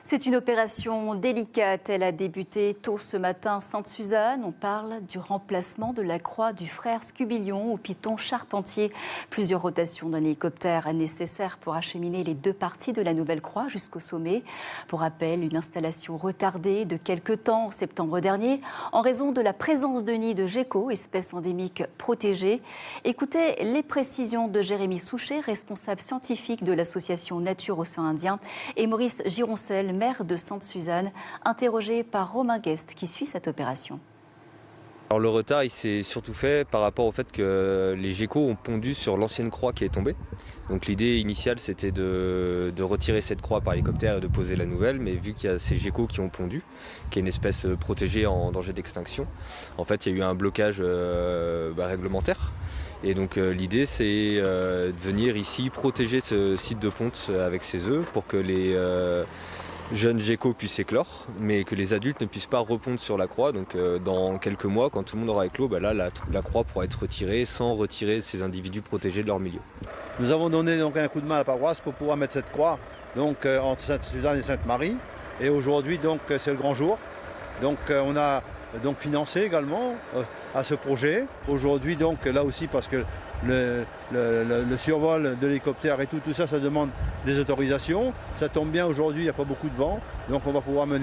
C'est une opération délicate. Elle a débuté tôt ce matin à Sainte-Suzanne. On parle du remplacement de la croix du frère Scubillon au piton Charpentier. Plusieurs rotations d'un hélicoptère nécessaires pour acheminer les deux parties de la nouvelle croix jusqu'au sommet. Pour rappel, une installation retardée de quelques temps en septembre dernier en raison de la présence de nids de gecko, espèce endémique protégée. Écoutez les précisions de Jérémy Souchet, responsable scientifique de l'association Nature Océan Indien, et Maurice Gironcel, maire de Sainte-Suzanne, interrogé par Romain Guest qui suit cette opération. Alors le retard il s'est surtout fait par rapport au fait que les geckos ont pondu sur l'ancienne croix qui est tombée. Donc l'idée initiale c'était de retirer cette croix par hélicoptère et de poser la nouvelle, mais vu qu'il y a ces geckos qui ont pondu, qui est une espèce protégée en danger d'extinction, en fait il y a eu un blocage réglementaire. Et donc l'idée c'est de venir ici protéger ce site de ponte avec ses œufs pour que les jeunes geckos puissent éclore, mais que les adultes ne puissent pas repondre sur la croix. Donc dans quelques mois, quand tout le monde aura éclos, là la croix pourra être retirée sans retirer ces individus protégés de leur milieu. Nous avons donné donc un coup de main à la paroisse pour pouvoir mettre cette croix donc, entre Sainte-Suzanne et Sainte-Marie. Et aujourd'hui donc c'est le grand jour. Donc on a donc financé également à ce projet. Aujourd'hui donc là aussi parce que le survol de l'hélicoptère et tout ça demande des autorisations. Ça tombe bien aujourd'hui, il n'y a pas beaucoup de vent, donc on va pouvoir mener